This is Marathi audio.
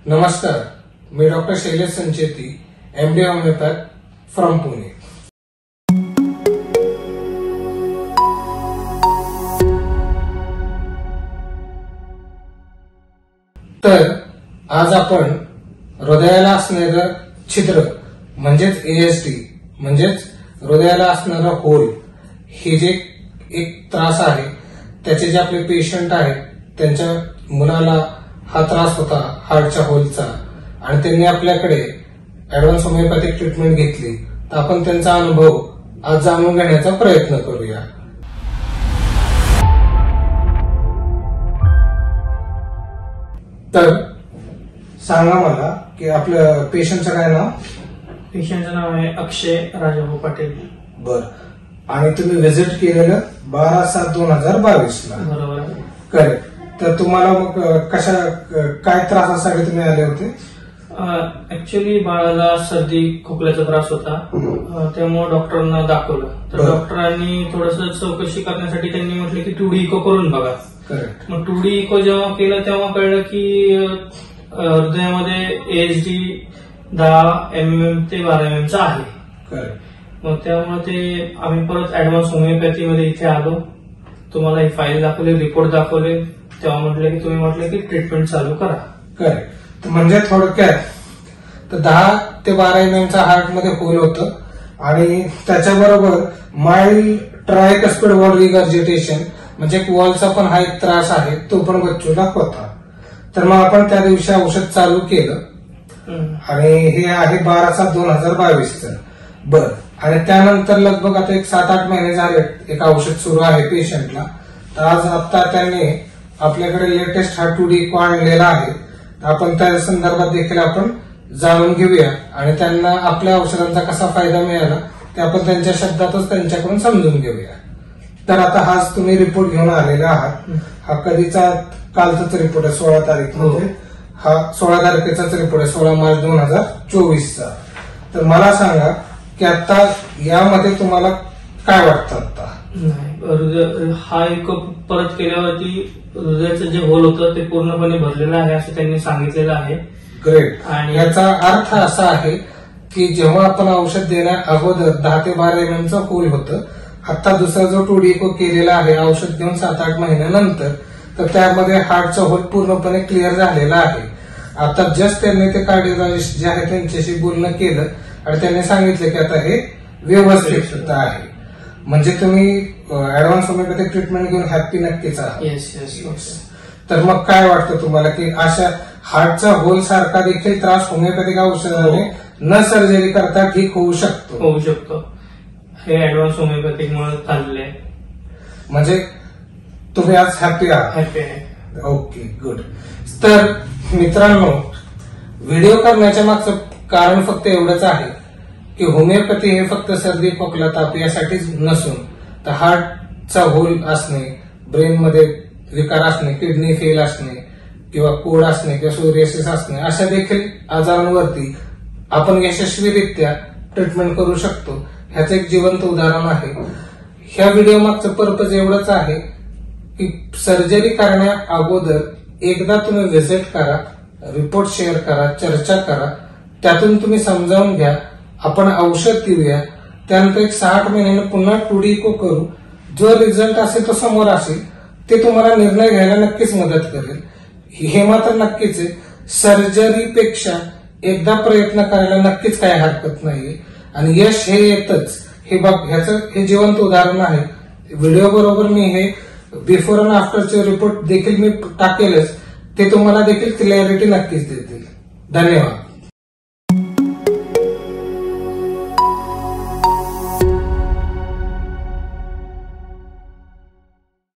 नमस्कार, मी doctor Shailesh Sancheti, MD homeopath from Pune. तर आज आपण हृदयाला असणारं छिद्र म्हणजेच ASD म्हणजेच हृदयाला असणारा होल हे जे एक त्रास आहे, त्याचे जे आपले पेशंट आहेत त्यांच्या मुलाला हा त्रास होता हार्टच्या होलचा आणि त्यांनी आपल्याकडे ऍडव्हान्स होमिओपॅथिक ट्रीटमेंट घेतली, तर आपण त्यांचा अनुभव आज जाणून घेण्याचा प्रयत्न करूया। तर सांगा मला की आपल्या पेशंटचं काय नाव? पेशंटचं नाव आहे अक्षय राजाभाऊ पाटील। बर, आणि तुम्ही व्हिजिट केलेलं 12/7/2022 ला, बरोबर? करेक्ट। तर तुम्हाला मग काय त्रासासाठी तुम्ही आले होते? ऍक्च्युअली बाळाला सर्दी खोकल्याचा त्रास होता, त्यामुळे डॉक्टरांना दाखवलं। तर डॉक्टरांनी थोडस चौकशी करण्यासाठी त्यांनी म्हटलं की 2D इको करून बघा। करेक्ट। मग 2D इको जेव्हा केलं तेव्हा कळलं की हृदयामध्ये ASD 10 mm ते 12 mm चा आहे। करेक्ट। मग त्यामुळे ते आम्ही परत ऍडव्हान्स होमिओपॅथीमध्ये इथे आलो, तुम्हाला ही फाईल दाखवली, रिपोर्ट दाखवले, तेव्हा म्हटलं की तुम्ही म्हटलं की ट्रीटमेंट चालू करा। करेक्ट। म्हणजे थोडक्यात तर 10 ते 12 mm चा हार्ट मध्ये होल होतं आणि त्याच्याबरोबर माइल्ड ट्रायकस्पिड वॉल रिगर्जिटेशन म्हणजे वॉलचा पण हा एक त्रास आहे, तो पण बच्चूला होता। तर मग आपण त्या दिवशी औषध चालू केलं आणि हे आहे 12/7/2022 चं। बर, आणि त्यानंतर लगभग आता एक 7-8 महिने झाले एक औषध सुरू आहे पेशंटला। तर आज आता त्यांनी आपल्याकडे लेटेस्ट हा 2D इको आणलेला आहे, आपण त्या संदर्भात देखील आपण जाणून घेऊया आणि त्यांना आपल्या औषधांचा कसा फायदा मिळाला ते आपण त्यांच्या शब्दातच त्यांच्याकडून समजून घेऊया। तर आता हाच तुम्ही रिपोर्ट घेऊन आलेला आहात, हा कधीचा कालचाच रिपोर्ट आहे, 16 तारीख, म्हणजे हा 16 तारखेचाच रिपोर्ट आहे, 16 मार्च 2024 चा। तर मला सांगा की आता यामध्ये तुम्हाला काय वाटतं? आता नाही, हा एक परत केल्यावरती हृदयाचं जे होल होतं ते पूर्णपणे भरलेलं आहे असं त्यांनी सांगितलेलं आहे। ग्रेट। आणि याचा अर्थ असा आहे की जेव्हा आपण औषध देण्या अगोदर 10 ते 12 mm चं होल होतं, आता दुसरा जो 2D इको केलेला आहे औषध घेऊन 7-8 महिन्यानंतर, तर त्यामध्ये हार्टचा होल पूर्णपणे क्लिअर झालेला आहे। आता जस्ट त्यांनी ते कार्डिओलॉजिस्ट जे आहे त्यांच्याशी बोलणं केलं आणि त्यांनी सांगितलं की आता हे व्यवस्थित आहे, म्हणजे तुम्ही ऍडव्हान्स होमिओपॅथिक ट्रीटमेंट घेऊन हॅपी नक्कीच आहात। येस। तर मग काय वाटतं तुम्हाला की अशा हार्टचा होल सारखा देखील त्रास होमिओपॅथिक औषधाने न सर्जरी करता ठीक होऊ शकतो? होऊ शकतो, हे ऍडव्हान्स होमिओपॅथिक मुळे चालले, म्हणजे तुम्ही आज हॅपी आहात? हॅपी आहे। Okay, good. तर मित्रांनो, व्हिडिओ करण्याच्या मागचं कारण फक्त एवढंच आहे की होमिओपॅथी हे फक्त सर्दी खोकला ताप यासाठीच नसून तर हार्टचा होल असणे, ब्रेनमध्ये विकार असणे, किडनी फेल असणे किंवा कोड असणे किंवा सोरियासिस असणे अशा देखील आजारांवरती आपण यशस्वीरित्या ट्रीटमेंट करू शकतो, ह्याचं एक जिवंत उदाहरण आहे। ह्या व्हिडिओ मागचं पर्पज एवढंच आहे की सर्जरी करण्या अगोदर एकदा तुम्ही व्हिजिट करा, रिपोर्ट शेअर करा, चर्चा करा, त्यातून तुम्ही समजावून घ्या, आपण औषध देऊया, त्यानंतर एक 6-8 महिन्याने पुन्हा 2D इको करू, जो रिझल्ट असेल तो समोर असेल, ते तुम्हाला निर्णय घ्यायला नक्कीच मदत करेल। हे मात्र नक्कीच आहे, सर्जरीपेक्षा एकदा प्रयत्न करायला नक्कीच काही हरकत नाहीये आणि यश हे येतच, हे बघ, ह्याचं हे जिवंत उदाहरण आहे। व्हिडिओ बरोबर मी हे बिफोर अँड आफ्टरचे रिपोर्ट देखील मी टाकेलच, ते तुम्हाला देखील क्लॅरिटी नक्कीच देतील। धन्यवाद।